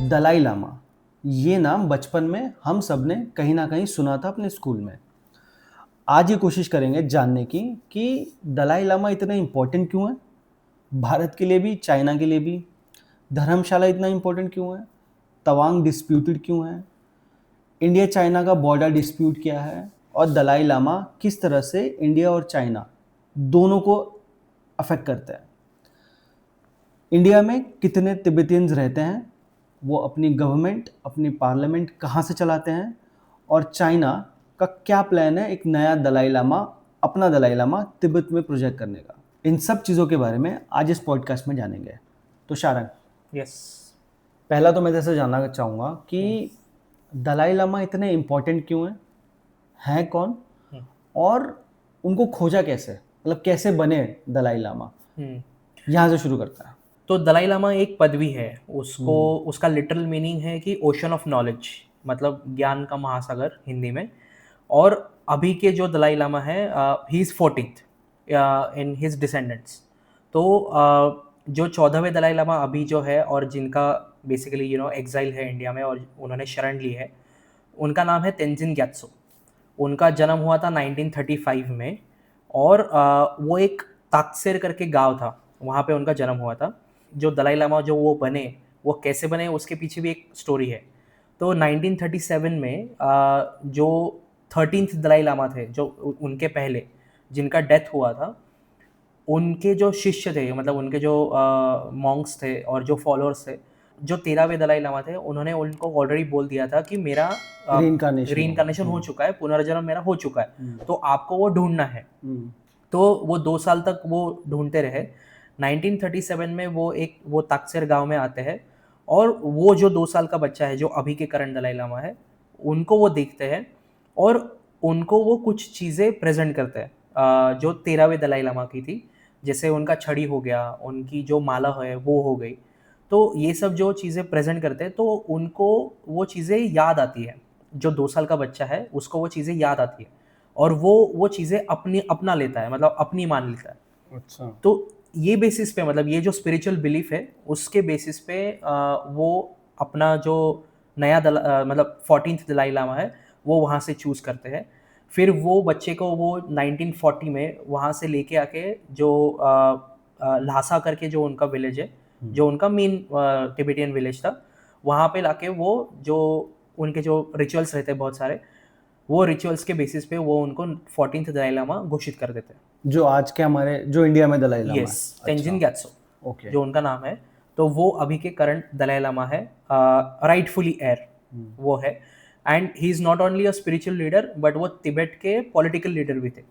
दलाई लामा, ये नाम बचपन में हम सब ने कहीं ना कहीं सुना था अपने स्कूल में। आज ये कोशिश करेंगे जानने की कि दलाई लामा इतना इम्पोर्टेंट क्यों है, भारत के लिए भी चाइना के लिए भी। धर्मशाला इतना इम्पोर्टेंट क्यों है, तवांग डिस्प्यूटेड क्यों है, इंडिया चाइना का बॉर्डर डिस्प्यूट क्या है, और दलाई लामा किस तरह से इंडिया और चाइना दोनों को अफेक्ट करता है। इंडिया में कितने तिब्बतियंस रहते हैं, वो अपनी गवर्नमेंट अपनी पार्लियामेंट कहाँ से चलाते हैं, और चाइना का क्या प्लान है एक नया दलाई लामा, अपना दलाई लामा तिब्बत में प्रोजेक्ट करने का। इन सब चीज़ों के बारे में आज इस पॉडकास्ट में जानेंगे। तो शारंग, यस पहला तो मैं जैसे जानना चाहूँगा कि दलाई लामा इतने इम्पोर्टेंट क्यों हैं कौन, और उनको खोजा कैसे, मतलब कैसे बने दलाई लामा। यहाँ से शुरू करता है। तो दलाई लामा एक पदवी है, उसको उसका लिटरल मीनिंग है कि ओशन ऑफ नॉलेज, मतलब ज्ञान का महासागर हिंदी में। और अभी के जो दलाई लामा है, he is 14th in his descendants. तो जो 14वें दलाई लामा अभी जो है, और जिनका बेसिकली एग्जाइल है इंडिया में और उन्होंने शरण ली है, उनका नाम है तेंजिन ग्यात्सो। उनका जन्म हुआ था 1935 में, और वो एक ताकसेर करके गांव था, वहाँ पे उनका जन्म हुआ था। जो दलाई लामा जो वो बने, वो कैसे बने उसके पीछे भी एक स्टोरी है। तो 1937 में जो 13th दलाई लामा थे, जो उनके पहले जिनका डेथ हुआ था, उनके जो शिष्य थे, मतलब उनके जो मॉन्क्स थे और जो फॉलोअर्स थे, जो 13वें दलाई लामा थे, उन्होंने उनको ऑलरेडी बोल दिया था कि मेरा रीइंकार्नेशन हो चुका है, पुनर्जन्म मेरा हो चुका है, तो आपको वो ढूंढना है। तो वो 2 साल तक वो ढूंढते रहे। 1937 में वो ताकसेर गांव में आते हैं, और वो जो 2 साल का बच्चा है, जो अभी के करंट दलाई लामा है, उनको वो देखते हैं और उनको वो कुछ चीज़ें प्रेजेंट करते हैं जो 13वें दलाई लामा की थी। जैसे उनका छड़ी हो गया, उनकी जो माला है वो हो गई। तो ये सब जो चीज़ें प्रेजेंट करते हैं, तो उनको वो चीज़ें याद आती है। जो 2 साल का बच्चा है उसको वो चीज़ें याद आती है, और वो चीज़ें अपना लेता है, मतलब अपनी मान लेता है। अच्छा। तो ये बेसिस पे, मतलब ये जो स्पिरिचुअल बिलीफ है, उसके बेसिस पे वो अपना जो नया मतलब 14th दलाई लामा है, वो वहाँ से चूज़ करते हैं। फिर वो बच्चे को वो 1940 में वहाँ से लेके आके जो ल्हासा करके जो उनका विलेज है, जो उनका मेन टिबेटियन विलेज था, वहाँ पे लाके वो जो उनके जो रिचुअल्स रहते हैं बहुत सारे, वो रिचुअल्स के बेसिस पे वो उनको 14th दलाई लामा घोषित कर देते हैं। जो आज के हमारे जो इंडिया में दलाई लामा यस, तेंजिन ग्यात्सो ओके, जो उनका नाम है। तो वो अभी के करंट दलाई लामा है, राइटफुली एयर वो है। And he is not only a spiritual leader, but वो तिब्बत के पॉलिटिकल लीडर भी थे।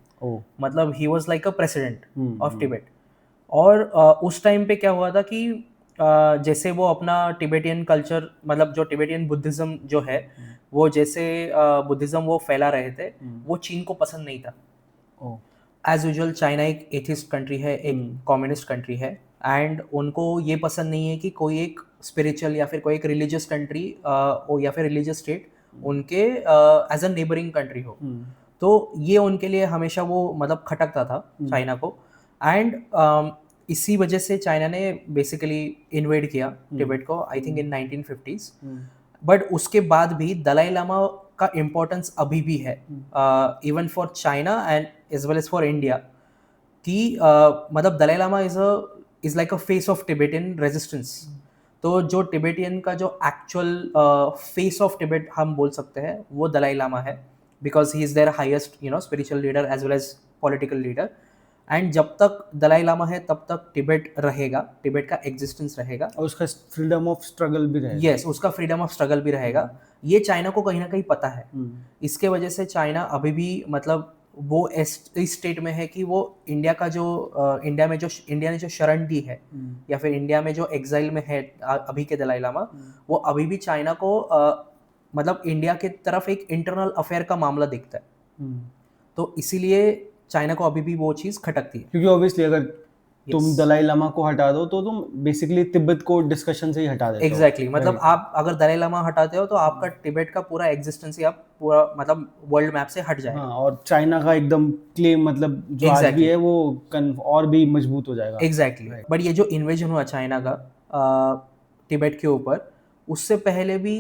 मतलब he was like a president of Tibet. और उस टाइम पे क्या हुआ था कि जैसे वो अपना टिबेटियन कल्चर, मतलब जो टिबेटियन बुद्धिज्म जो है, वो जैसे बुद्धिज्म वो फैला रहे थे, वो चीन को पसंद नहीं था। एज यूजुअल चाइना एक एथिस्ट कंट्री है, एक कम्युनिस्ट कंट्री है, एंड उनको ये पसंद नहीं है कि कोई एक स्पिरिचुअल या फिर कोई एक रिलीजियस कंट्री या फिर रिलीजियस स्टेट उनके एज अ नेबरिंग कंट्री हो। तो ये उनके लिए हमेशा वो मतलब खटकता था चाइना को। एंड इसी वजह से चाइना ने बेसिकली इन्वेड किया तिब्बत को, I think in 1950s। But उसके बाद भी दलाई लामा का इम्पोर्टेंस अभी भी है, even for China and as well as for India. कि मतलब Dalai Lama is like a face of Tibetan resistance. तो जो टिबेटियन का जो एक्चुअल फेस ऑफ टिबेट हम बोल सकते हैं, वो दलाई लामा है, because he is their highest spiritual leader as well as political leader. And जब तक दलाई लामा है तब तक तिब्बत रहेगा, तिब्बत का एग्जिस्टेंस रहेगा, और उसका फ्रीडम ऑफ स्ट्रगल भी रहेगा। यस, उसका फ्रीडम ऑफ स्ट्रगल भी रहेगा। ये चाइना को कहीं ना कहीं पता है। इसके वजह से चाइना अभी भी मतलब वो इस स्टेट में है कि वो इंडिया का जो इंडिया में जो इंडिया ने जो शरण दी है, या फिर इंडिया में जो एग्जाइल में है अभी के दलाई लामा, वो अभी भी चाइना को मतलब इंडिया की तरफ एक इंटरनल अफेयर का मामला दिखता है। तो इसीलिए चाइना को अभी भी वो चीज़ खटकती है। क्योंकि ऑब्वियसली अगर तुम दलाई लामा को हटा दो तो तुम बेसिकली तिब्बत को डिस्कशन से ही हटा देते हो। एग्जैक्टली, मतलब आप अगर दलाई लामा हटाते हो तो आपका तिब्बत का पूरा एग्जिस्टेंस ही आप पूरा मतलब वर्ल्ड मैप से हट जाएगा। हाँ, और चाइना का एकदम क्लेम मतलब जो आज भी है वो और भी मजबूत हो जाएगा। एग्जैक्टली। बट ये जो इन्वेजन हुआ चाइना का तिब्बत के ऊपर, उससे पहले भी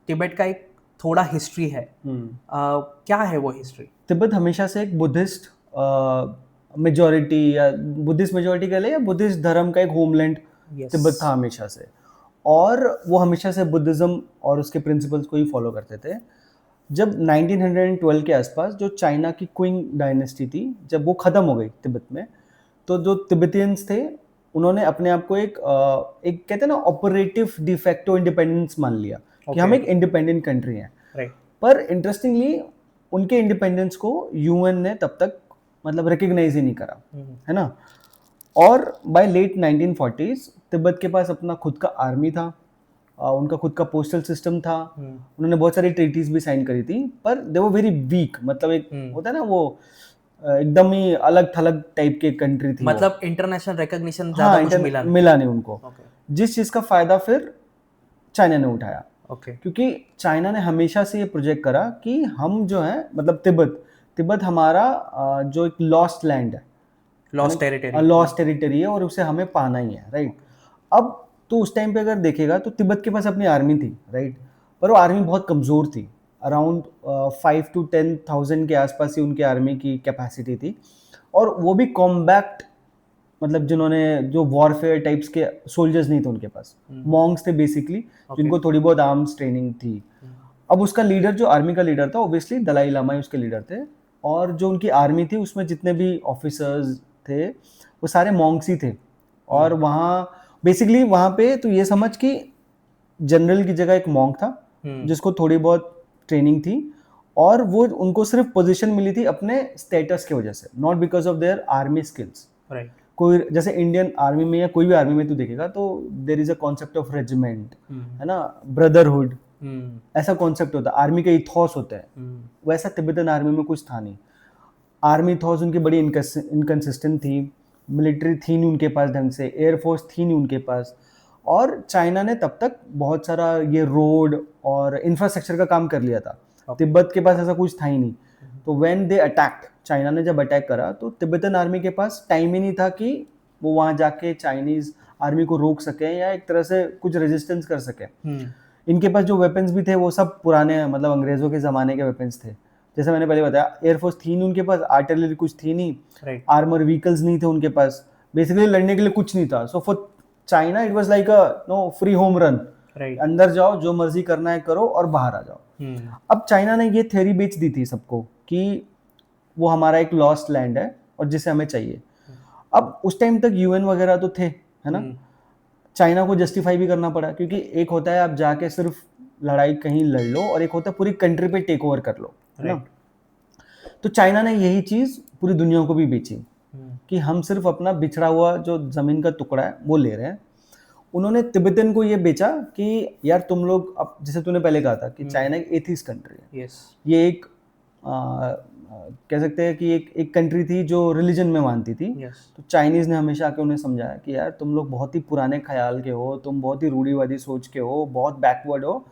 तिब्बत का एक थोड़ा हिस्ट्री है। क्या है वो हिस्ट्री? तिब्बत हमेशा से एक बुद्धिस्ट मेजॉरिटी या बुद्धिस्ट मेजॉरिटी कह ले या बुद्धिस्ट धर्म का एक होमलैंड Yes. तिब्बत था हमेशा से, और वो हमेशा से बुद्धिज्म और उसके प्रिंसिपल्स को ही फॉलो करते थे। जब 1912 के आसपास जो चाइना की क्विंग डायनेस्टी थी, जब वो ख़त्म हो गई तिब्बत में, तो जो तिब्बतियंस थे उन्होंने अपने आप को एक कहते हैं ना ऑपरेटिव डिफेक्टो इंडिपेंडेंस मान लिया कि हम Okay. एक इंडिपेंडेंट कंट्री हैं। राइट। पर इंटरेस्टिंगली उनके इंडिपेंडेंस को यूएन ने तब तक मतलब रिकग्नाइज ही नहीं करा, है ना। और बाय लेट 1940s तिब्बत के पास अपना खुद का आर्मी था, उनका खुद का पोस्टल सिस्टम था, उन्होंने बहुत सारी ट्रीटीज भी साइन करी थी, पर दे वो वेरी वीक, मतलब एक होता है ना वो एकदम ही अलग थलग टाइप के कंट्री थी। मतलब इंटरनेशनल रिकॉग्निशन ज्यादा कुछ मिला नहीं उनको। Okay. जिस चीज का फायदा फिर चाइना ने उठाया, Okay. क्योंकि चाइना ने हमेशा से ये प्रोजेक्ट करा कि हम जो है मतलब तिब्बत हमारा जो एक लॉस्ट लैंड है, लॉस्ट टेरिटरी है, और उसे हमें पाना ही है, राइट। अब तो उस टाइम पे अगर देखेगा तो तिब्बत के पास अपनी आर्मी थी, राइट, पर वो आर्मी बहुत कमज़ोर थी। अराउंड 5 to 10,000 के आसपास ही उनकी आर्मी की कैपेसिटी थी, और वो भी कॉम्बैक्ट, मतलब जो वॉरफेयर टाइप्स के सोल्जर्स नहीं थे उनके पास, मॉन्क्स थे बेसिकली, जिनको थोड़ी बहुत आर्म्स ट्रेनिंग थी। अब उसका लीडर, जो आर्मी का लीडर था, ऑब्वियसली दलाई लामा ही उसके लीडर थे, और जो उनकी आर्मी थी उसमें जितने भी ऑफिसर्स थे वो सारे मॉन्क्स ही थे। और वहाँ बेसिकली वहाँ पे तो ये समझ कि जनरल की जगह एक मॉन्क था जिसको थोड़ी बहुत ट्रेनिंग थी, और वो उनको सिर्फ पोजीशन मिली थी अपने स्टेटस की वजह से, not because of their army skills. Right. कोई जैसे इंडियन आर्मी में या कोई भी आर्मी में तू देखेगा तो there is a concept of regiment, है ना, ब्रदरहुड, ऐसा कॉन्सेप्ट होता है, आर्मी के इथॉस होते हैं। वैसा तिब्बतन आर्मी में कुछ था नहीं। आर्मी इथॉस उनकी बड़ी इनकंसिस्टेंट थी, मिलिट्री थी नहीं उनके पास ढंग से, एयरफोर्स थी नहीं उनके पास, और चाइना ने तब तक बहुत सारा ये रोड और इंफ्रास्ट्रक्चर का काम कर लिया था। तिब्बत के पास ऐसा कुछ था ही नहीं। तो व्हेन दे अटैक्ड, चाइना ने जब अटैक करा तो तिब्बतन आर्मी के पास टाइम ही नहीं था कि वो वहाँ जाके चाइनीज आर्मी को रोक सके या एक तरह से कुछ रेजिस्टेंस कर सके। इनके पास जो वेपन्स भी थे वो सब पुराने, मतलब अंग्रेजों के ज़माने के वेपन्स थे। जैसे मैंने पहले बताया, एयरफोर्स थी नहीं उनके पास, आर्टिलरी कुछ थी नहीं, आर्मर व्हीकल्स नहीं थे उनके पास, बेसिकली लड़ने के लिए कुछ नहीं था। So for China it was like a free home run, अंदर जाओ, जो मर्जी करना है करो और बाहर आ जाओ। अब चाइना ने ये थ्योरी बेच दी थी सबको कि वो हमारा एक लॉस्ट लैंड है और जिसे हमें चाहिए। अब उस टाइम तक यूएन वगैरह तो थे, है ना, चाइना को जस्टिफाई भी करना पड़ा, क्योंकि एक होता है आप जाके सिर्फ लड़ाई कहीं लड़ लो, और एक होता है पूरी कंट्री पे टेक ओवर कर लो, है ना। तो चाइना ने यही चीज पूरी दुनिया को भी बेची कि हम सिर्फ अपना बिछड़ा हुआ जो जमीन का टुकड़ा है वो ले रहे हैं। उन्होंने तिब्बतन को ये बेचा कि यार तुम लोग, अब जैसे तूने पहले कहा था कि चाइना एक एथिस्ट कंट्री है, ये एक कह सकते हैं कि एक कंट्री थी जो रिलीजन में मानती थी। तो चाइनीज ने हमेशा आके उन्हें समझाया कि यार तुम लोग बहुत ही पुराने ख्याल के हो, तुम बहुत ही रूढ़िवादी सोच के हो, बहुत बैकवर्ड हो,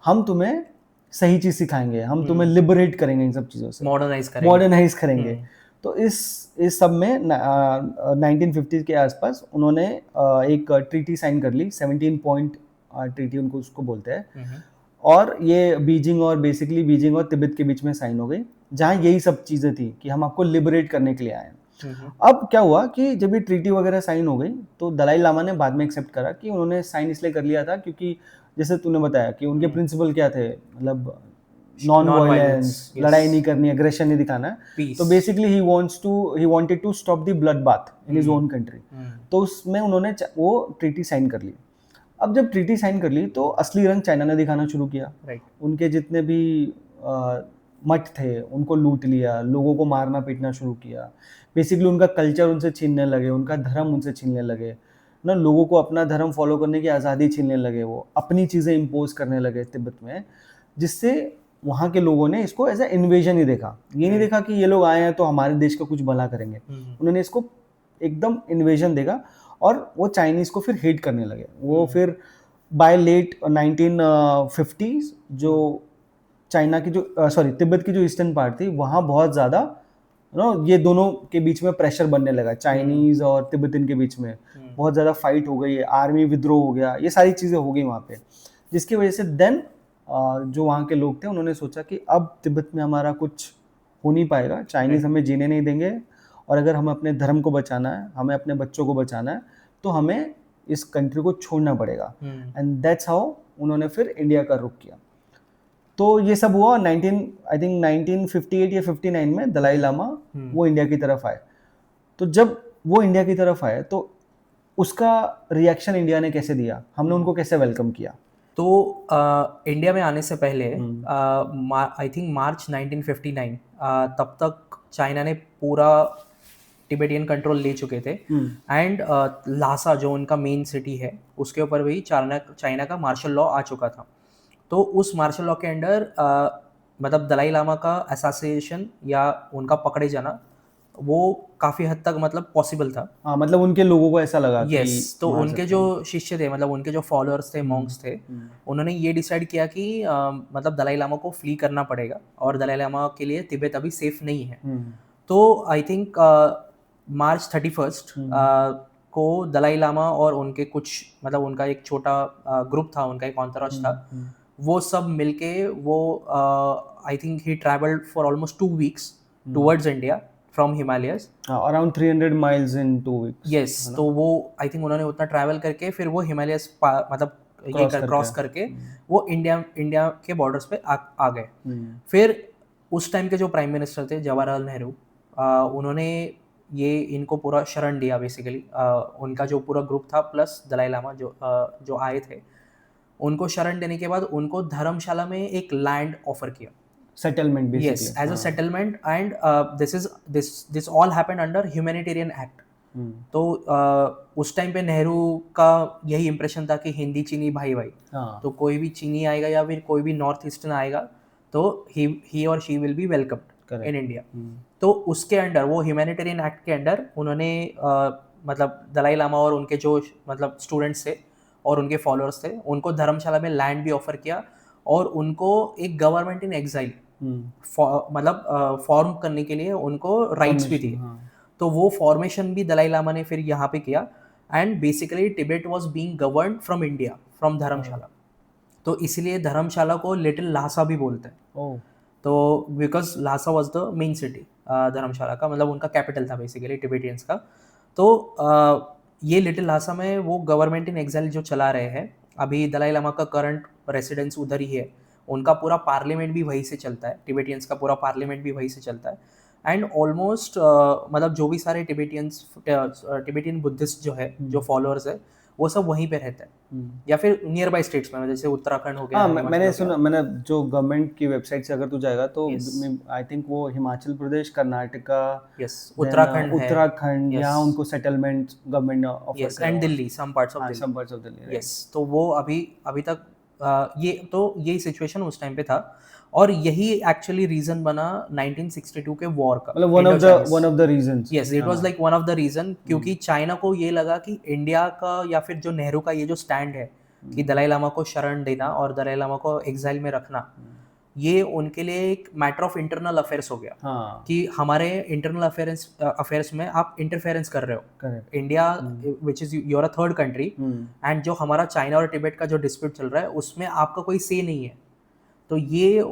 हम तुम्हें सही चीज सिखाएंगे, हम तुम्हें लिबरेट करेंगे इन सब चीजों से, मॉडर्नाइज करेंगे। तो इस सब में 1950 के आसपास उन्होंने एक ट्रीटी साइन कर ली, 17 पॉइंट ट्रीटी उनको उसको बोलते हैं, और ये बीजिंग और तिब्बत के बीच में साइन हो गई, जहाँ यही सब चीज़ें थी कि हम आपको लिबरेट करने के लिए आए हैं। अब क्या हुआ कि जब ये ट्रीटी वगैरह साइन हो गई तो दलाई लामा ने बाद में एक्सेप्ट करा कि उन्होंने साइन इसलिए कर लिया था क्योंकि जैसे तूने बताया कि उनके प्रिंसिपल क्या थे, मतलब नॉन वायलेंस, लड़ाई नहीं करनी, एग्रेशन नहीं दिखाना है। तो basically he wanted to stop the blood bath in his own country. तो उसमें उन्होंने वो ट्रीटी साइन कर ली। अब जब ट्रीटी साइन कर ली तो असली रंग चाइना ने दिखाना शुरू किया। उनके जितने भी मठ थे उनको लूट लिया, लोगों को मारना पीटना शुरू किया, बेसिकली उनका कल्चर उनसे छीनने लगे, उनका धर्म उनसे छीनने लगे ना, लोगों को अपना धर्म फॉलो करने की आज़ादी छीनने लगे, वो अपनी चीज़ें इम्पोज करने लगे तिब्बत में, जिससे वहाँ के लोगों ने इसको एज ए इन्वेजन ही देखा। ये नहीं देखा कि ये लोग आए हैं तो हमारे देश का कुछ भला करेंगे, उन्होंने इसको एकदम इन्वेजन देखा, और वो चाइनीज़ को फिर हेट करने लगे। वो फिर बाय लेट 1950s जो चाइना की जो तिब्बत की जो ईस्टर्न पार्ट थी, वहाँ बहुत ज़्यादा ये दोनों के बीच में प्रेशर बनने लगा, चाइनीज़ और तिब्बतन के बीच में बहुत ज़्यादा फाइट हो गई, आर्मी विद्रोह हो गया, ये सारी चीज़ें हो गई वहाँ पे, जिसकी वजह से देन जो वहाँ के लोग थे उन्होंने सोचा कि अब तिब्बत में हमारा कुछ हो नहीं पाएगा, चाइनीज़ हमें जीने नहीं देंगे, और अगर हमें अपने धर्म को बचाना है, हमें अपने बच्चों को बचाना है, तो हमें इस कंट्री को छोड़ना पड़ेगा। एंड दैट्स हाउ उन्होंने फिर इंडिया का रुख किया। तो ये सब हुआ 1958 या 59 में दलाई लामा वो इंडिया की तरफ आए। तो जब वो इंडिया की तरफ आए तो उसका रिएक्शन इंडिया ने कैसे दिया, हमने उनको कैसे वेलकम किया? तो इंडिया में आने से पहले आई थिंक मार्च 1959 तब तक चाइना ने पूरा टिबेटियन कंट्रोल ले चुके थे। एंड लासा जो उनका मेन सिटी है उसके ऊपर भी चाइना का मार्शल लॉ आ चुका था। तो उस मार्शल लॉ के अंडर मतलब दलाई लामा का असैसिनेशन या उनका पकड़े जाना वो काफ़ी हद तक मतलब पॉसिबल था। हाँ, मतलब उनके लोगों को ऐसा लगा कि यस, तो उनके जो शिष्य थे, मतलब उनके जो फॉलोअर्स थे, मॉन्क्स थे, उन्होंने ये डिसाइड किया कि मतलब दलाई लामा को फ्ली करना पड़ेगा और दलाई लामा के लिए तिब्बत अभी सेफ नहीं है। तो आई थिंक मार्च 31 को दलाई लामा और उनके कुछ मतलब उनका एक छोटा ग्रुप था, उनका एक एंटोरेज था, वो सब मिलके वो I think he travelled for almost 2 weeks towards India from Himalayas, around 300 miles in 2 weeks. Yes, तो वो आई थिंक उन्होंने उतना ट्रैवल करके फिर वो हिमालयस मतलब ये क्रॉस करके वो इंडिया के बॉर्डर्स पे आ गए। फिर उस टाइम के जो प्राइम मिनिस्टर थे जवाहरलाल नेहरू, उन्होंने ये इनको पूरा शरण दिया बेसिकली। उनका जो पूरा ग्रुप था प्लस दलाई लामा जो आए थे, उनको शरण देने के बाद उनको धर्मशाला में एक लैंड ऑफर किया, settlement basically. Yes, as a settlement. And this all happened under humanitarian act. तो उस टाइम पे नेहरू का यही इंप्रेशन था कि हिंदी चीनी भाई भाई, तो कोई भी चीनी आएगा या फिर कोई भी नॉर्थ ईस्टर्न आएगा तो ही और she will be welcomed in India. तो उसके अंडर वो ह्यूमैनिटेरियन एक्ट के अंडर उन्होंने मतलब दलाई लामा और उनके जो मतलब स्टूडेंट्स थे और उनके फॉलोअर्स थे, उनको धर्मशाला में लैंड भी ऑफर किया और उनको एक गवर्नमेंट इन एग्जाइल मतलब फॉर्म करने के लिए उनको राइट्स भी दिए। तो वो फॉर्मेशन भी दलाई लामा ने फिर यहाँ पे किया। And basically Tibet was being governed from India, from Dharamshala. तो इसलिए धर्मशाला को लिटिल लासा भी बोलते हैं। तो because Lhasa was the main city Dharamshala का, मतलब उनका कैपिटल था बेसिकली टिबेटियंस का। तो ये लिटिल लासा में वो गवर्नमेंट इन एग्जाइल जो चला रहे हैं अभी, दलाई लामा का करंट रेसिडेंस उधर ही है, उनका पूरा पार्लियामेंट भी वहीं से चलता है, टिबेटियंस का पूरा पार्लियामेंट भी वहीं से चलता है। एंड ऑलमोस्ट मतलब जो भी सारे टिबेटियन बुद्धिस्ट जो है, जो फॉलोअर्स है, वो सब वहीं पे रहते हैं या फिर नियर बाय स्टेट्स में, जैसे उत्तराखंड हो गया। हाँ, मैंने सुना, मैंने जो गवर्नमेंट की वेबसाइट से अगर तू जाएगा तो आई थिंक वो हिमाचल प्रदेश, कर्नाटका, उत्तराखंड, यहाँ उनको सेटलमेंट गवर्नमेंट ऑफर कर रहा है। And Delhi, some parts of Delhi. Yes, तो वो अभी तक यही सिचुएशन उस टाइम पे था और यही एक्चुअली रीजन बना 1962 के वॉर का, मतलब one of the reasons. Yes, it was like one of the reason, क्योंकि चाइना को ये लगा कि इंडिया का या फिर जो नेहरू का ये जो स्टैंड है कि दलाई लामा को शरण देना और दलाई लामा को एग्जाइल में रखना, ये उनके लिए एक मैटर ऑफ इंटरनल अफेयर्स हो गया कि हमारे इंटरनल अफेयर्स में आप इंटरफेरेंस कर रहे हो। India which is your a third country, and जो हमारा चाइना और तिब्बत का जो डिस्प्यूट चल रहा है उसमें आपका कोई से नहीं है। तो ये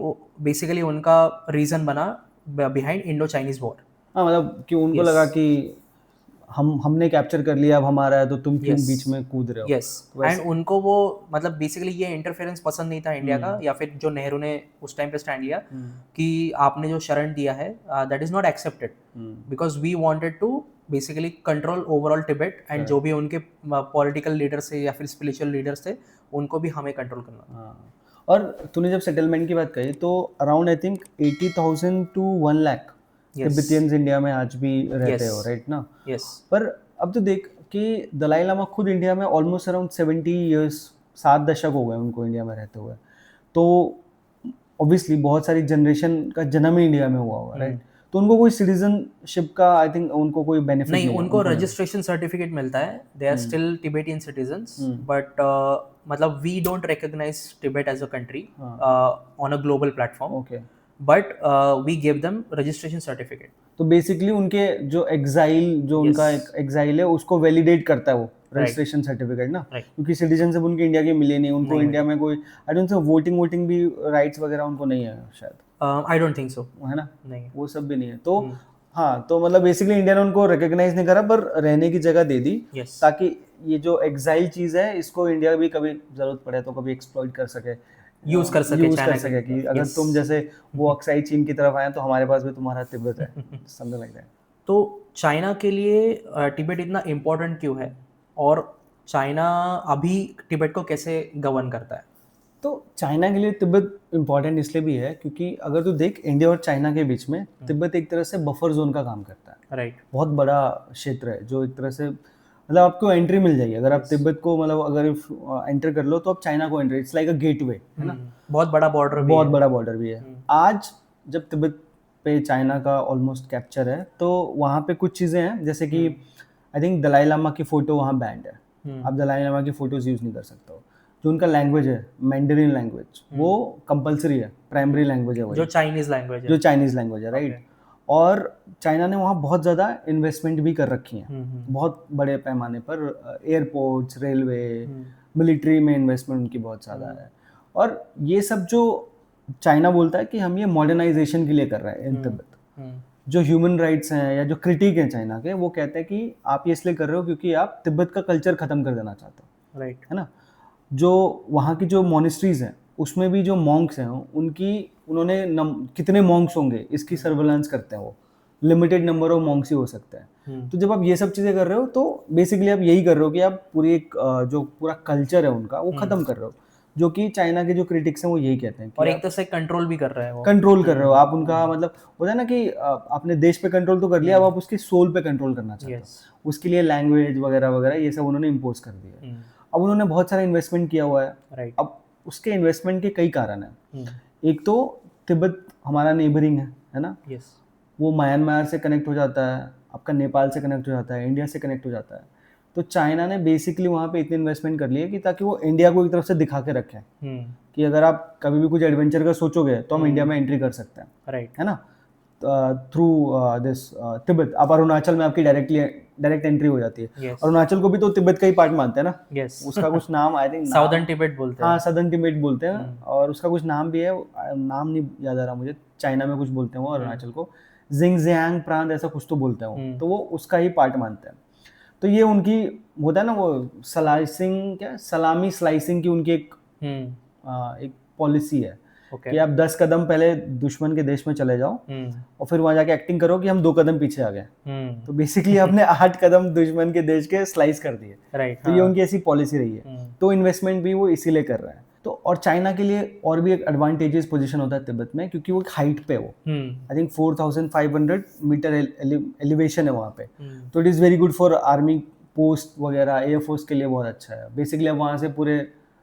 बेसिकली उनका रीजन बना बिहाइंड इंडो चाइनीज वॉर। हाँ, मतलब कि उनको लगा कि हमने कैप्चर कर लिया, अब हमारा है, तो तुम क्यों बीच में कूद रहे हो। यस, एंड उनको वो मतलब बेसिकली ये इंटरफेरेंस पसंद नहीं था इंडिया का, या फिर जो नेहरू ने उस टाइम पे स्टैंड लिया कि आपने जो शरण दिया है that is not accepted, because we wanted to basically control overall Tibet, and जो भी उनके पॉलिटिकल लीडर्स थे या फिर स्पिरिचुअल लीडर्स थे उनको भी हमें कंट्रोल करना। और तूने जब सेटलमेंट की बात कही तो around I think 80,000 to 1 lakh तिब्बतियंस India में आज भी रहते हो, राइट ना? यस। पर अब तो देख कि दलाई लामा खुद इंडिया में ऑलमोस्ट अराउंड 70 ईयर्स, 7 दशक हो गए उनको इंडिया में रहते हुए। तो ऑब्वियसली बहुत सारी जनरेशन का जन्म ही इंडिया में हुआ हुआ, राइट? तो उनको कोई सिटीजनशिप का आई थिंक उनको कोई बेनिफिट नहीं, उनको रजिस्ट्रेशन सर्टिफिकेट मिलता है, they are still Tibetan citizens, but मतलब we don't recognize Tibet as a country on a global platform, okay, but we give them registration certificate. तो बेसिकली उनके जो एग्जाइल, जो उनका एग्जाइल है उसको वैलिडेट करता है वो रजिस्ट्रेशन सर्टिफिकेट ना, राइट क्योंकि सिटीजनशिप उनकी इंडिया की मिली नहीं उनको, नहीं इंडिया में कोई आई डोंट नो वोटिंग भी राइट्स वगैरह उनको नहीं है शायद, आई डोंट थिंक सो, है ना, नहीं वो सब भी नहीं है। तो हाँ, तो मतलब बेसिकली इंडिया ने उनको रिकॉग्नाइज नहीं करा पर रहने की जगह दे दी, यस ताकि ये जो एग्जाइल चीज है इसको इंडिया भी कभी जरूरत पड़े तो कभी एक्सप्लॉइट कर सके, यूज कर सके यूज कर चाइना सके के कि अगर यस तुम जैसे वो अक्साई चीन की तरफ आए तो हमारे पास भी तुम्हारा तिब्बत है, समथिंग लाइक दैट। तो चाइना के लिए तिब्बत इतना इम्पोर्टेंट क्यों है, और चाइना अभी तिब्बत को कैसे गवर्न करता है? तो चाइना के लिए तिब्बत इम्पोर्टेंट इसलिए भी है क्योंकि अगर तू देख इंडिया और चाइना के बीच में तिब्बत एक तरह से बफर जोन का काम करता है, राइट बहुत बड़ा क्षेत्र है जो एक तरह से मतलब आपको एंट्री मिल जाएगी अगर आप तिब्बत को मतलब अगर एंटर कर लो तो आप चाइना को enter, it's like a gateway, है ना, बहुत बड़ा बॉर्डर भी बहुत है। बड़ा बॉर्डर भी है। आज जब तिब्बत पे चाइना का ऑलमोस्ट कैप्चर है तो वहाँ पे कुछ चीज़ें हैं जैसे कि आई थिंक दलाई लामा की फ़ोटो वहाँ बैंड है, आप दलाई लामा की फ़ोटोज़ यूज़ नहीं कर सकते हो। जो उनका लैंग्वेज है मैंडरिन लैंग्वेज वो कंपलसरी है, प्राइमरी लैंग्वेज है जो वही, चाइनीज लैंग्वेज जो है। चाइनीज़ लैंग्वेज है, राइट। और चाइना ने वहाँ बहुत ज़्यादा इन्वेस्टमेंट भी कर रखी है, बहुत बड़े पैमाने पर, एयरपोर्ट्स, रेलवे, मिलिट्री में इन्वेस्टमेंट उनकी बहुत ज़्यादा है। और ये सब जो चाइना बोलता है कि हम ये मॉडर्नाइजेशन के लिए कर रहे हैं इन तिब्बत, जो ह्यूमन राइट्स हैं या जो क्रिटिक हैं चाइना के, वो कहते हैं कि आप ये इसलिए कर रहे हो क्योंकि आप तिब्बत का कल्चर ख़त्म कर देना चाहते हो, राइट है ना। जो वहाँ की जो मोनेस्ट्रीज हैं उसमें भी जो मॉन्क्स हैं उनकी उन्होंने कितने मॉन्क्स होंगे इसकी सर्वेलेंस करते हैं, वो लिमिटेड नंबर ऑफ मॉन्क्स ही हो सकते हैं। तो जब आप ये सब चीज़ें कर रहे हो तो बेसिकली आप यही कर रहे हो कि आप पूरी एक जो पूरा कल्चर है उनका वो ख़त्म कर रहे हो, जो कि चाइना के जो क्रिटिक्स हैं वो यही कहते हैं और कि एक तरह से कंट्रोल भी कर रहे हैं वो। कंट्रोल कर रहे हो आप उनका, मतलब होता है ना कि आपने देश पे कंट्रोल तो कर लिया, अब आप उसके सोल पे कंट्रोल करना चाहते यस हो, उसके लिए लैंग्वेज वगैरह वगैरह ये सब उन्होंने इम्पोज कर दिया है। अब उन्होंने बहुत सारा इन्वेस्टमेंट किया हुआ है, राइट अब उसके इन्वेस्टमेंट के कई कारण हैं। एक तो तिब्बत हमारा नेबरिंग है ना, यस वो म्यांमार से कनेक्ट हो जाता है, आपका नेपाल से कनेक्ट हो जाता है, इंडिया से कनेक्ट हो जाता है। तो चाइना ने बेसिकली वहाँ पे इतनी इन्वेस्टमेंट कर ली है कि ताकि वो इंडिया को एक तरफ से दिखा के रखें कि अगर आप कभी भी कुछ एडवेंचर का सोचोगे तो हम इंडिया में एंट्री कर सकते हैं, राइट है ना, थ्रू दिस तिब्बत। अब अरुणाचल में आपकी डायरेक्ट एंट्री हो जाती है। यस अरुणाचल को भी तो तिब्बत का ही पार्ट मानते हैं ना, यस उसका कुछ नाम आई थिंक साउदर्न तिब्बत बोलते हाँ हैं। सदर्न टिबेट बोलते हैं, और उसका कुछ नाम भी है, नाम नहीं याद आ रहा मुझे, चाइना में कुछ बोलते हैं वो अरुणाचल को, जिंगजियांग प्रांत ऐसा कुछ तो बोलते हैं वो, तो वो उसका ही पार्ट मानते हैं। तो ये उनकी होता है ना वो स्लाइसिंग, क्या सलामी स्लाइसिंग की उनकी एक पॉलिसी है ओके कि आप 10 कदम पहले दुश्मन के देश में चले जाओ और फिर वहां जाके एक्टिंग करो कि हम 2 कदम पीछे आ गए। तो बेसिकली आपने 8 कदम दुश्मन के देश के स्लाइस कर दिए। राइट तो ये उनकी ऐसी पॉलिसी रही है। तो इन्वेस्टमेंट भी वो इसीलिए कर रहे हैं। तो और चाइना के लिए और भी एक एडवांटेजेस पोजीशन होता है तिब्बत में, क्योंकि वो एक हाइट पे वो आई थिंक 4500 मीटर एलिवेशन है वहाँ पे। तो it is very good for army post वगैरह, एयरफोर्स के लिए बहुत अच्छा है। बेसिकली आप वहाँ से पूरे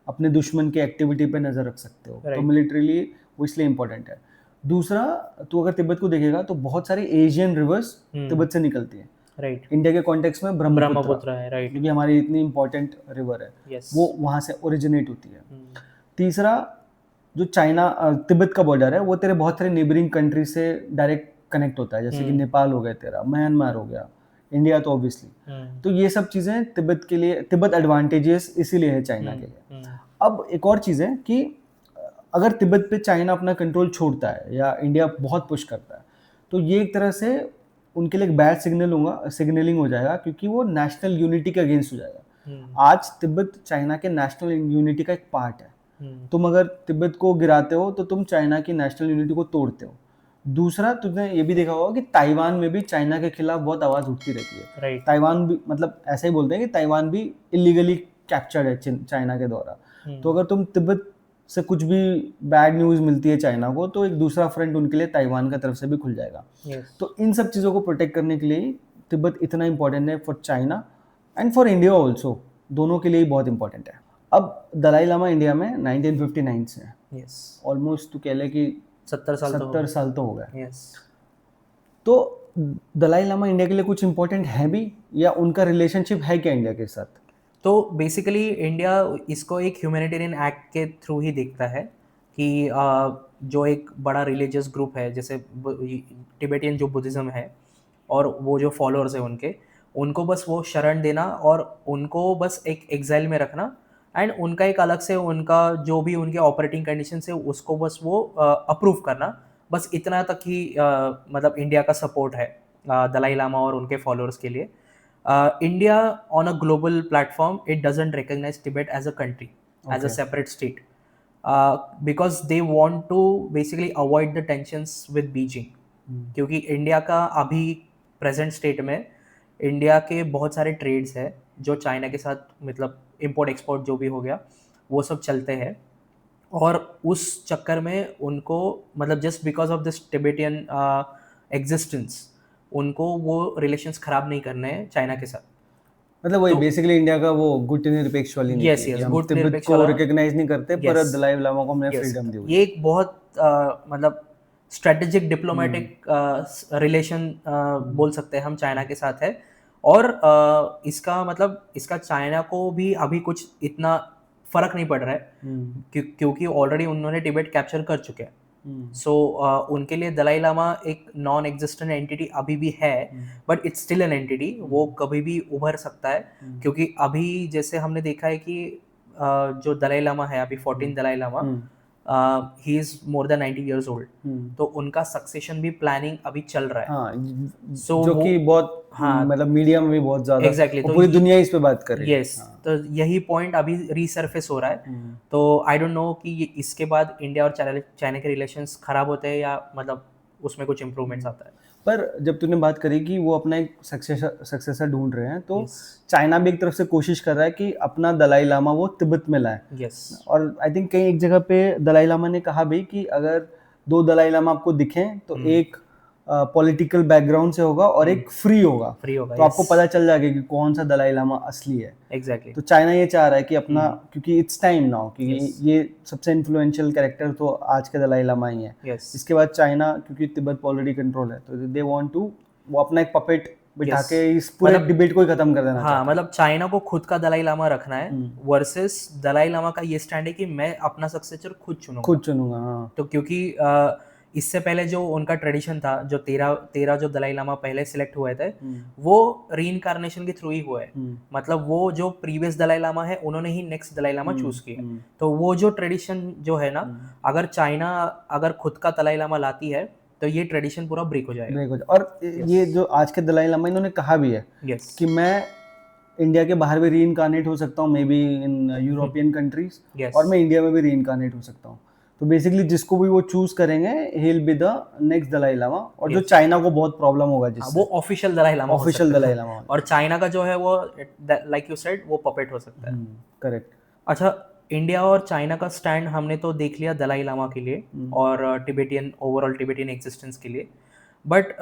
अपने दुश्मन की एक्टिविटी पे नज़र रख सकते हो। तो मिलिट्रीली वो इसलिए इंपॉर्टेंट है। दूसरा, तो अगर तिब्बत को देखेगा तो बहुत सारी एशियन रिवर्स तिब्बत से निकलती हैं। राइट इंडिया के कॉन्टेक्स्ट में ब्रह्मपुत्र है, राइट क्योंकि हमारी इतनी इंपॉर्टेंट रिवर है, यस वो वहाँ से ओरिजिनेट होती है। तीसरा, जो चाइना तिब्बत का बॉर्डर है वो तेरे बहुत सारे नेबरिंग कंट्री से डायरेक्ट कनेक्ट होता है, जैसे कि नेपाल हो गया, तेरा म्यांमार हो गया, इंडिया तो ऑब्वियसली। तो ये सब चीज़ें तिब्बत के लिए, तिब्बत एडवांटेजेस इसीलिए है चाइना के लिए। अब एक और चीज़ है कि अगर तिब्बत पे चाइना अपना कंट्रोल छोड़ता है या इंडिया बहुत पुश करता है तो ये एक तरह से उनके लिए एक बैड सिग्नलिंग हो जाएगा, क्योंकि वो नेशनल यूनिटी के अगेंस्ट हो जाएगा। आज तिब्बत चाइना के नेशनल यूनिटी का एक पार्ट है। तुम अगर तिब्बत को गिराते हो तो तुम चाइना की नेशनल यूनिटी को तोड़ते हो। दूसरा, तुमने ये भी देखा होगा कि ताइवान में भी चाइना के खिलाफ बहुत आवाज़ उठती रहती है। राइट ताइवान भी, मतलब ऐसे ही बोलते हैं कि ताइवान भी इलीगली कैप्चर्ड है चाइना के द्वारा। तो अगर तुम तिब्बत से कुछ भी बैड न्यूज़ मिलती है चाइना को, तो एक दूसरा फ्रंट उनके लिए ताइवान का तरफ से भी खुल जाएगा। तो इन सब चीज़ों को प्रोटेक्ट करने के लिए तिब्बत इतना इंपॉर्टेंट है for China and for India also, दोनों के लिए बहुत इंपॉर्टेंट है। अब दलाई लामा इंडिया में 1959 से है, यस ऑलमोस्ट तो कह ले कि 70 साल तो हो गए। यस तो दलाई लामा इंडिया के लिए कुछ इंपॉर्टेंट है भी, या उनका रिलेशनशिप है क्या इंडिया के साथ? तो बेसिकली इंडिया इसको एक ह्यूमैनिटेरियन एक्ट के थ्रू ही देखता है कि जो एक बड़ा रिलीजियस ग्रुप है, जैसे टिबेटियन जो बुद्धिज़्म है और वो जो फॉलोअर्स हैं उनके, उनको बस वो शरण देना और उनको बस एक एग्जाइल में रखना, एंड उनका एक अलग से उनका जो भी उनके ऑपरेटिंग कंडीशन है उसको बस वो अप्रूव करना, बस इतना तक ही मतलब इंडिया का सपोर्ट है दलाई लामा और उनके फॉलोअर्स के लिए. India on a global platform it doesn't recognise Tibet as a country, as a Okay. Separate state, because they want to basically avoid the tensions with Beijing. क्योंकि इंडिया का अभी present state में India के बहुत सारे trades है जो China के साथ, मतलब इंपोर्ट एक्सपोर्ट जो भी हो गया वो सब चलते हैं, और उस चक्कर में उनको मतलब just because of this Tibetan existence उनको वो रिलेशंस खराब नहीं करने हैं चाइना के साथ. मतलब वही तो बेसिकली इंडिया का वो गुट निरपेक्ष वाली नीति यस है कि यस हम गुट तिब्बत निरपेक्ष को वाला. रिकॉग्नाइज नहीं करते पर यस दलाई लामा को हमने यस फ्रीडम दी हुई ये एक बहुत मतलब स्ट्रेटेजिक डिप्लोमेटिक रिलेशन बोल सकते हैं हम चाइना के साथ है, और इसका मतलब इसका चाइना को भी अभी कुछ इतना फर्क नहीं पड़ रहा है क्योंकि ऑलरेडी उन्होंने तिब्बत कैप्चर कर चुके हैं. सो उनके लिए दलाई लामा एक नॉन एग्जिस्टेंट एंटिटी अभी भी है, but it's still an entity, वो कभी भी उभर सकता है. क्योंकि अभी जैसे हमने देखा है कि जो दलाई लामा है अभी 14 Dalai Lama, he is more than 90 years old, तो उनका सक्सेशन भी प्लानिंग अभी चल रहा है. हाँ So जो वो कि बहुत हाँ मतलब मीडिया में भी बहुत ज्यादा एग्जैक्टली, और तो पूरी दुनिया इस पे बात कर रही है. यस, तो यही पॉइंट अभी रीसर्फेस हो रहा है. तो आई डोंट नो कि इसके बाद इंडिया और चाइना के रिलेशंस खराब होते हैं या मतलब उसमें कुछ इम्प्रूवमेंट्स आता है. पर जब तूने बात करी कि वो अपना एक सक्सेसर ढूंढ रहे हैं, तो Yes. चाइना भी एक तरफ से कोशिश कर रहा है कि अपना दलाई लामा वो तिब्बत में लाए. यस और आई थिंक कहीं एक जगह पे दलाई लामा ने कहा भी कि अगर दो दलाई लामा आपको दिखें तो एक पॉलिटिकल बैकग्राउंड से होगा और एक फ्री होगा, फ्री होगा. तो आपको पता चल जाएगा कि कौन सा दलाई लामा असली है. एग्जैक्टली. तो चाइना ये चाह रहा है कि अपना क्योंकि इट्स टाइम नाउ कि Yes. ये सबसे इन्फ्लुएंशियल कैरेक्टर तो आज के दलाई लामा ही है. यस इसके बाद चाइना क्योंकि तिब्बत ऑलरेडी कंट्रोल है, तो दे वांट टू वो अपना एक पपेट बिठा Yes. के इस पूरे मतलब- डिबेट को ही खत्म कर देना हाँ, चाहते मतलब चाइना को खुद का दलाई लामा रखना है वर्सेस दलाई लामा का ये स्टैंड है कि मैं अपना सक्सेसर खुद हैं. चुनूंगा. खुद चुनूंगा. हाँ तो क्योंकि इससे पहले जो उनका ट्रेडिशन था, जो तेरह जो दलाई लामा पहले सिलेक्ट हुए थे, वो रीइंकार्नेशन के थ्रू ही हुआ है. मतलब वो जो प्रीवियस दलाई लामा है उन्होंने ही नेक्स्ट दलाई लामा चूज किया. तो वो जो ट्रेडिशन जो है ना, अगर चाइना अगर खुद का दलाई लामा लाती है तो ये ट्रेडिशन पूरा ब्रेक हो जाएगा. ब्रेक हो जाए. और ये जो आज के दलाई लामा इन्होंने कहा भी है यस कि मैं इंडिया के बाहर भी रीइंकार्नेट हो सकता हूँ, may be in European countries, Yes. और मैं इंडिया में भी रीइंकार्नेट हो सकता हूँ. तो बेसिकली जिसको भी वो चूज करेंगे he will be the next Dalai Lama. और जो चाइना को बहुत प्रॉब्लम होगा जिससे वो ऑफिशियल दलाई लामा हो ऑफिशियल सकता है. दलाई लामा होगा. और चाइना का जो है वो लाइक यू सेड वो पपेट हो सकता है. करेक्ट. अच्छा, इंडिया और चाइना का स्टैंड हमने तो देख लिया दलाई लामा के लिए और टिबेटियन ओवरऑल टिबेटियन एग्जिस्टेंस के लिए, बट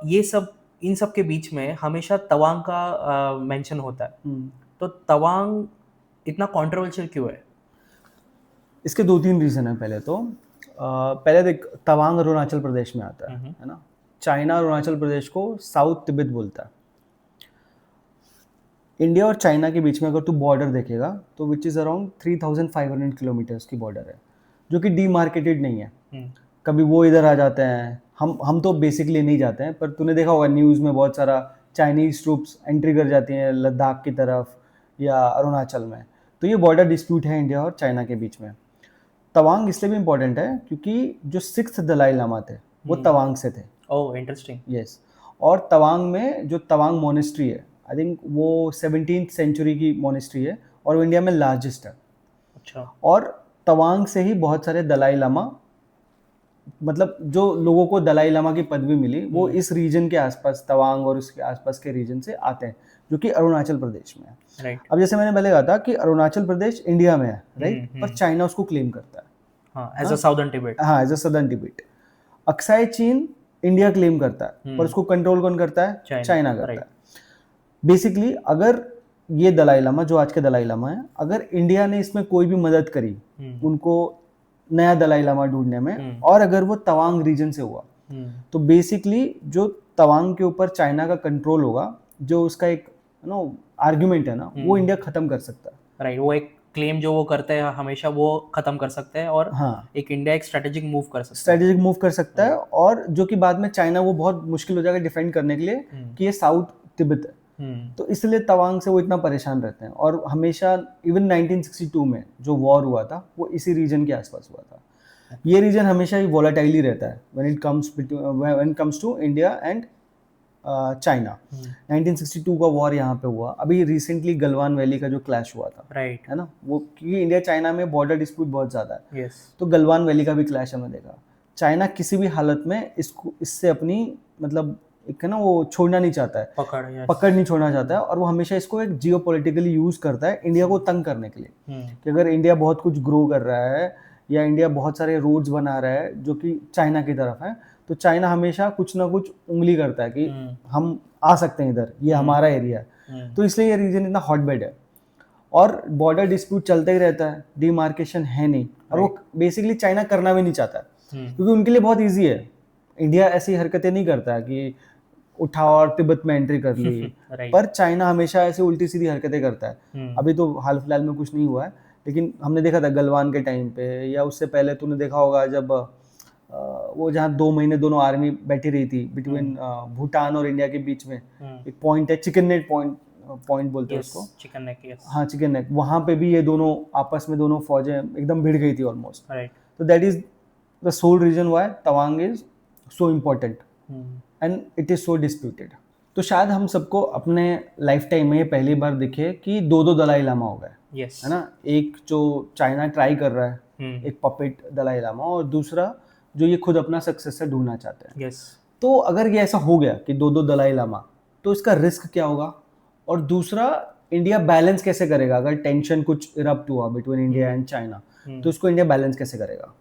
ये सब इन सब के बीच में हमेशा तवांग का मेंशन होता है. तो तवांग इतना कंट्रोवर्शियल क्यों है? इसके 2-3 रीजन है. पहले तो पहले देख, तवांग अरुणाचल प्रदेश में आता है ना. चाइना अरुणाचल प्रदेश को साउथ तिब्बत बोलता है. इंडिया और चाइना के बीच में अगर तू बॉर्डर देखेगा तो विच इज़ अराउंड 3500 किलोमीटर्स की बॉर्डर है, जो कि डीमार्केटेड नहीं है. कभी वो इधर आ जाते हैं, हम तो बेसिकली नहीं जाते हैं, पर तूने देखा होगा न्यूज़ में बहुत सारा चाइनीज़ ट्रूप्स एंट्री कर जाती हैं लद्दाख की तरफ या अरुणाचल में. तो ये बॉर्डर डिस्प्यूट है इंडिया और चाइना के बीच में. तवांग इसलिए भी इम्पोर्टेंट है क्योंकि जो 6th दलाई लामा थे वो तवांग से थे. Oh interesting. यस. और तवांग में जो तवांग मोनेस्ट्री है, आई थिंक वो 17th सेंचुरी की मोनेस्ट्री है और वो इंडिया में लार्जेस्ट है. अच्छा. और तवांग से ही बहुत सारे दलाई लामा, मतलब जो लोगों को दलाई लामा की पदवी मिली वो इस रीजन के आसपास, तवांग और उसके आसपास के रीजन से आते हैं, जो कि अरुणाचल प्रदेश में है. राइट. अब जैसे मैंने पहले कहा था कि अरुणाचल प्रदेश इंडिया में है, राइट, पर चाइना उसको क्लेम करता है. हाँ, एज अ साउदर्न टिबेट. हाँ, as a southern Tibet. Aksai Chin India claim करता है, पर उसको कंट्रोल कौन करता है? चाइना करता है. बेसिकली अगर ये दलाई लामा जो आज के दलाई लामा है, अगर इंडिया ने इसमें कोई भी मदद करी उनको नया दलाई लामा ढूंढने में, और अगर वो तवांग रीजन से हुआ, तो बेसिकली जो तवांग के ऊपर चाइना का कंट्रोल होगा, जो उसका एक आर्ग्यूमेंट है ना, वो इंडिया खत्म कर सकता है. राइट. वो एक क्लेम जो वो करते हैं हमेशा वो खत्म कर सकते हैं, और हाँ, एक इंडिया एक स्ट्रेटेजिक मूव कर सकता है. स्ट्रेटेजिक मूव कर सकता है, और जो कि बाद में चाइना वो बहुत मुश्किल हो जाएगा डिफेंड करने के लिए कि ये साउथ तिब्बत है. तो इसलिए तवांग से वो इतना परेशान रहते हैं। और हमेशा इवन 1962 में जो वॉर हुआ था वो इसी रीजन के आसपास हुआ था। ये रीजन हमेशा ही वॉलेटाइल ही रहता है when it comes to India and China. 1962 का वॉर यहाँ पे हुआ। अभी रिसेंटली गलवान वैली का जो क्लैश हुआ था, राइट, है ना, वो क्योंकि इंडिया चाइना में बॉर्डर डिस्प्यूट बहुत ज़्यादा है, यस, तो गलवान वैली का भी क्लैश हमें देखा। चाइना किसी भी हालत में इससे अपनी मतलब एक है ना वो छोड़ना नहीं चाहता है, पकड़ नहीं छोड़ना चाहता है, और वो हमेशा इसको एक जियोपॉलिटिकली यूज करता है इंडिया को तंग करने के लिए। कि अगर इंडिया बहुत कुछ ग्रो कर रहा है या इंडिया बहुत सारे रोड्स बना रहा है जो कि चाइना की तरफ है, तो चाइना हमेशा कुछ ना कुछ उंगली करता है कि हम आ सकते हैं इधर, ये हमारा एरिया है। तो इसलिए ये रीजन इतना हॉटबेड है और बॉर्डर डिस्प्यूट चलता ही रहता है, डिमार्केशन है नहीं, और वो बेसिकली चाइना करना भी नहीं चाहता क्योंकि उनके लिए बहुत ईजी है। इंडिया ऐसी हरकतें नहीं करता कि उठाओ और तिब्बत में एंट्री कर ली पर चाइना हमेशा ऐसे उल्टी सीधी हरकतें करता है। अभी तो हाल फिलहाल में कुछ नहीं हुआ है, लेकिन हमने देखा था गलवान के टाइम पे, या उससे पहले तूने देखा होगा जब वो जहाँ 2 महीने दोनों आर्मी बैठी रही थी बिटवीन भूटान और इंडिया के बीच में, एक पॉइंट है चिकन नेक पॉइंट बोलते हैं उसको, चिकन नेक, हाँ चिकन नेक, वहाँ पे भी ये दोनों आपस में दोनों फौजें एकदम भिड़ गई थी ऑलमोस्ट। तो that is the sole reason why Tawang is so important and it is so disputed. तो शायद हम सबको अपने लाइफ टाइम में ये पहली बार दिखे कि दो दलाई लामा हो गए, है ना, एक जो चाइना ट्राई कर रहा है, एक पपेट दलाई लामा, और दूसरा जो ये खुद अपना सक्सेसर ढूंढना चाहते हैं। तो अगर ये ऐसा हो गया कि दो दलाई लामा, तो इसका रिस्क क्या होगा, और दूसरा इंडिया बैलेंस कैसे करेगा अगर टेंशन कुछ इरप्ट हुआ बिटवीन इंडिया एंड चाइना, तो इसको इंडिया बैलेंस कैसे करेगा?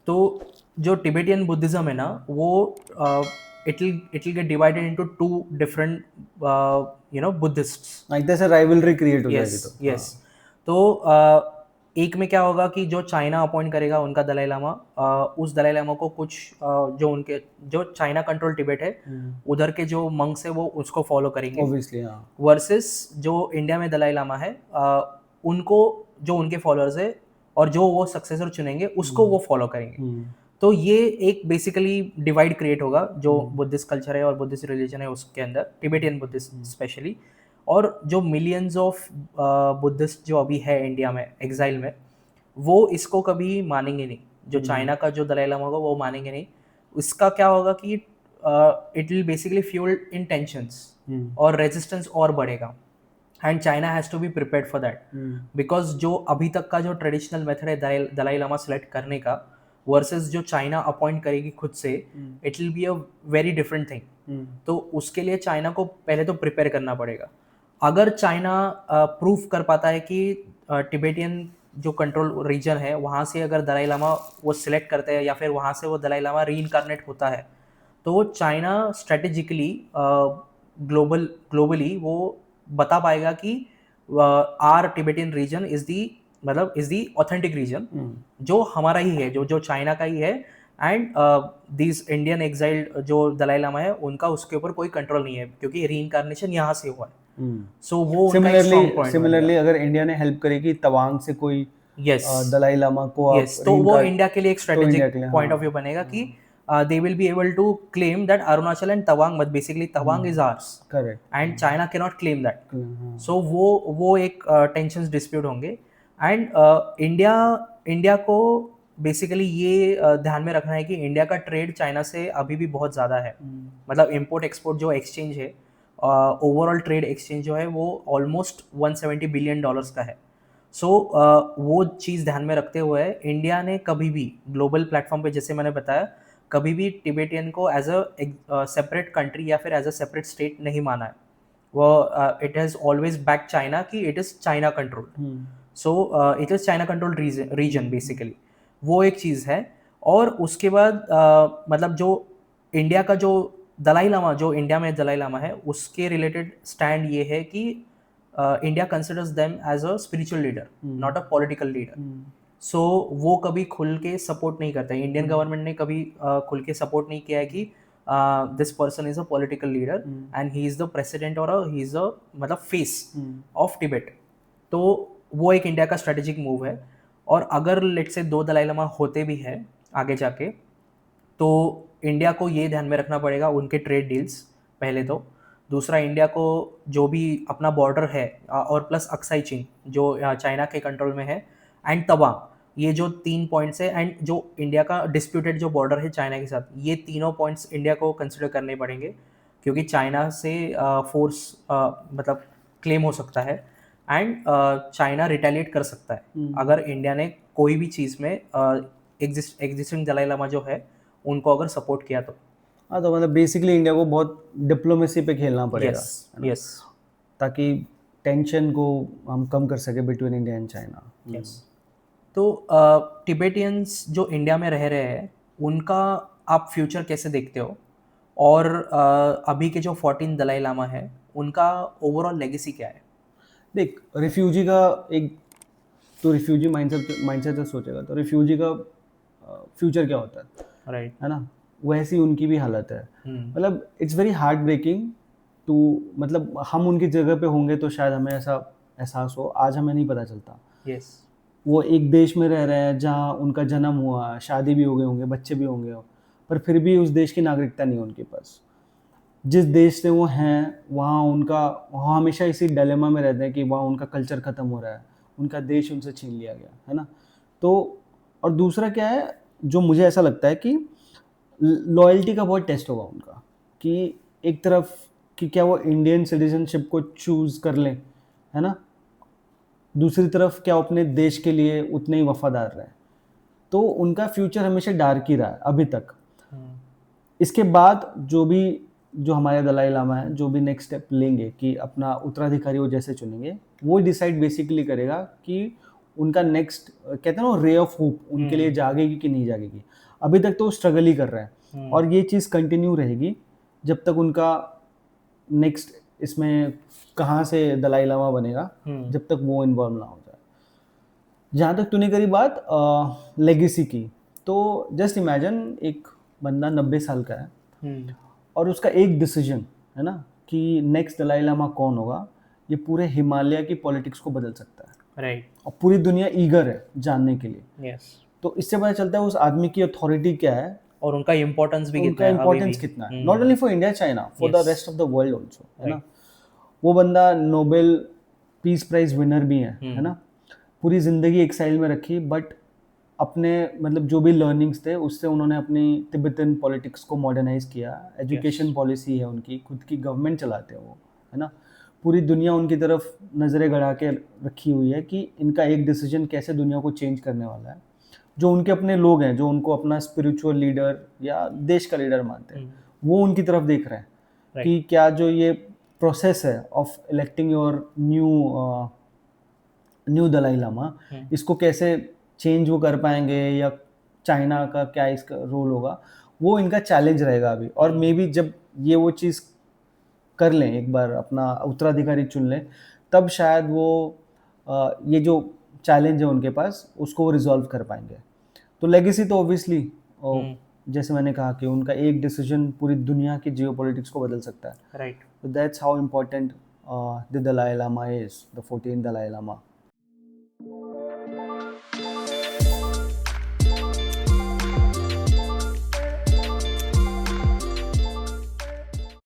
तो जो टिबेटियन बुद्धिज्म है ना, वो it will get divided into two different Buddhists. like there's a rivalry create हो जाएगी। तो yes, तो एक में क्या होगा कि जो चाइना अपॉइंट करेगा उनका दलाई लामा, उस दलाई लामा को कुछ जो चाइना कंट्रोल टिबेट है उधर के जो मंक्स है वो उसको फॉलो करेंगे ऑब्वियसली, हाँ, वर्सेस जो इंडिया में दलाई लामा है उनको जो उनके फॉलोअर्स है और जो वो सक्सेसर चुनेंगे उसको वो फॉलो करेंगे। तो ये एक बेसिकली डिवाइड क्रिएट होगा जो बुद्धिस्ट कल्चर है और बुद्धिस्ट रिलीजन है उसके अंदर, टिबेटियन बुद्धिस्ट स्पेशली। और जो मिलियंस ऑफ बुद्धिस्ट जो अभी है इंडिया में एग्जाइल में, वो इसको कभी मानेंगे नहीं, जो चाइना का जो दलाई लामा होगा वो मानेंगे नहीं। इसका क्या होगा कि it will basically fuel in tensions और रेजिस्टेंस और बढ़ेगा, and China has to be prepared for that, because जो अभी तक का जो ट्रेडिशनल मेथड है दलाई लामा सेलेक्ट करने का वर्सेस जो चाइना अपॉइंट करेगी खुद से, it will be a very different thing. तो उसके लिए चाइना को पहले तो प्रिपेयर करना पड़ेगा। अगर चाइना प्रूफ कर पाता है कि टिबेटियन जो कंट्रोल रीजन है वहाँ से अगर दलाई लामा वो सिलेक्ट करते हैं या फिर वहाँ से वो दलाई लामा रीइनकारनेट होता है, तो चाइना स्ट्रेटेजिकली ग्लोबली वो बता पाएगा कि our Tibetan region is the authentic region, जो हमारा ही है, जो चाइना का ही है, एंड दिस इंडियन एग्जाइल्ड जो दलाई लामा है उनका उसके ऊपर कोई कंट्रोल नहीं है क्योंकि रीइनकारनेशन यहाँ से हुआ है। सो वो सिमिलरली अगर इंडिया ने हेल्प करेगी तवांग से कोई दलाई लामा को, तो वो इंडिया के लिए एक स्ट्रेटेजिक पॉइंट ऑफ व्यू बनेगा कि they will be able to claim that Arunachal and Tawang, but basically Tawang is ours, correct, and China cannot claim that. So वो एक tensions dispute होंगे, and इंडिया को basically ये ध्यान में रखना है कि इंडिया का ट्रेड चाइना से अभी भी बहुत ज़्यादा है। मतलब इम्पोर्ट एक्सपोर्ट जो एक्सचेंज है, ओवरऑल ट्रेड एक्सचेंज जो है वो ऑलमोस्ट $170 बिलियन का है। सो वो चीज़ ध्यान में रखते हुए इंडिया ने कभी भी ग्लोबल प्लेटफॉर्म पे, जैसे मैंने बताया, कभी भी टिबेटियन को एज अ सेपरेट कंट्री या फिर एज अ सेपरेट स्टेट नहीं माना है। वो it has always back China कि it is China control, so it is China control region basically, वो एक चीज़ है। और उसके बाद मतलब जो इंडिया का जो दलाई लामा, जो इंडिया में दलाई लामा है, उसके रिलेटेड स्टैंड ये है कि India considers them as a spiritual leader, not a political leader. So वो कभी खुल के सपोर्ट नहीं करता है, इंडियन गवर्नमेंट ने कभी खुल के सपोर्ट नहीं किया है कि this person is a political leader and he is the president और ही इज अ मतलब फेस ऑफ टिबेट। तो वो एक इंडिया का स्ट्रेटेजिक मूव है। और अगर लेट से 2 दलाई लामा होते भी है आगे जाके, तो इंडिया को ये ध्यान में रखना पड़ेगा उनके ट्रेड डील्स पहले तो, दूसरा इंडिया को जो भी अपना बॉर्डर है और प्लस अक्साई चीन जो चाइना के कंट्रोल में है, एंड तवांग, ये जो 3 पॉइंट्स है, एंड जो इंडिया का डिस्प्यूटेड जो बॉर्डर है चाइना के साथ, ये तीनों पॉइंट्स इंडिया को कंसिडर करने पड़ेंगे, क्योंकि चाइना से फोर्स मतलब क्लेम हो सकता है, एंड चाइना रिटेलिएट कर सकता है अगर इंडिया ने कोई भी चीज़ में एग्जिस्टिंग दलाई लामा जो है उनको अगर सपोर्ट किया तो। हाँ, तो मतलब बेसिकली इंडिया को बहुत डिप्लोमेसी पे खेलना पड़ेगा, यस है ना? यस ताकि टेंशन को हम कम कर सके between India and China. Yes. तो टिबेटियंस जो इंडिया में रह रहे हैं उनका आप फ्यूचर कैसे देखते हो, और अभी के जो 14 दलाई लामा है उनका ओवरऑल लेगेसी क्या है? देख, रिफ्यूजी का एक, तो रिफ्यूजी माइंडसेट से सोचेगा तो रिफ्यूजी का फ्यूचर क्या होता राइट। है ना? वैसी उनकी भी हालत है। मतलब it's very heart breaking to, मतलब हम उनकी जगह पे होंगे तो शायद हमें ऐसा एहसास हो, आज हमें नहीं पता चलता। यस। वो एक देश में रह रहे हैं जहाँ उनका जन्म हुआ, शादी भी हो गए होंगे, बच्चे भी होंगे, पर फिर भी उस देश की नागरिकता नहीं है उनके पास। जिस देश से वो हैं वहाँ उनका, वहाँ हमेशा इसी डिलेमा में रहते हैं कि वहाँ उनका कल्चर ख़त्म हो रहा है, उनका देश उनसे छीन लिया गया है ना। तो और दूसरा क्या है, जो मुझे ऐसा लगता है कि लॉयल्टी का बहुत टेस्ट होगा उनका, कि एक तरफ कि क्या वो इंडियन सिटीजनशिप को चूज़ कर लें, है ना, दूसरी तरफ क्या वो अपने देश के लिए उतने ही वफादार रहे। तो उनका फ्यूचर हमेशा डार्क ही रहा है अभी तक। इसके बाद जो हमारे दलाई लामा है, जो भी नेक्स्ट स्टेप लेंगे कि अपना उत्तराधिकारी वो जैसे चुनेंगे, वो डिसाइड बेसिकली करेगा कि उनका नेक्स्ट, कहते हैं ना, रे ऑफ होप उनके लिए जागेगी कि नहीं जागेगी। अभी तक तो वो स्ट्रगल ही कर रहे हैं और ये चीज़ कंटिन्यू रहेगी जब तक उनका नेक्स्ट इसमें कहाँ से दलाई लामा बनेगा, जब तक वो इन्वॉल्व ना हो जाए। जहाँ तक तूने करी बात लेगेसी की, तो जस्ट इमेजिन एक बंदा 90 साल का है और उसका एक डिसीजन, है ना, कि नेक्स्ट दलाई लामा कौन होगा, ये पूरे हिमालय की पॉलिटिक्स को बदल सकता है। राइट। और पूरी दुनिया ईगर है जानने के लिए। यस। तो इससे पता चलता है उस आदमी की अथॉरिटी क्या है, और उनका इम्पोर्टेंस भी कितना उनका है अभी इम्पोर्टेंस भी। कितना है, not only for India China, for the Yes. Rest of the world also, है ना। Right. वो बंदा नोबेल पीस प्राइज विनर भी है ना। पूरी ज़िंदगी एक्साइल में रखी, बट अपने मतलब जो भी लर्निंग्स थे उससे उन्होंने अपनी तिब्बतन पॉलिटिक्स को मॉडर्नाइज किया। एजुकेशन पॉलिसी है उनकी, खुद की गवर्नमेंट चलाते हैं वो, है ना। पूरी दुनिया उनकी तरफ नज़रें गड़ा के रखी हुई है कि इनका एक डिसीजन कैसे दुनिया को चेंज करने वाला है। जो उनके अपने लोग हैं, जो उनको अपना स्पिरिचुअल लीडर या देश का लीडर मानते हैं, वो उनकी तरफ देख रहे हैं कि क्या जो ये प्रोसेस है of electing your new Dalai Lama, इसको कैसे चेंज वो कर पाएंगे, या चाइना का क्या इसका रोल होगा, वो इनका चैलेंज रहेगा अभी। और मे बी जब ये वो चीज़ कर लें, एक बार अपना उत्तराधिकारी चुन लें, तब शायद वो ये जो चैलेंज है उनके पास, उसको वो रिजॉल्व कर पाएंगे। तो लेगेसी तो ऑब्वियसली, जैसे मैंने कहा कि उनका एक डिसीजन पूरी दुनिया की जियोपॉलिटिक्स को बदल सकता है। Right. So that's how important the Dalai Lama is, the 14th Dalai Lama.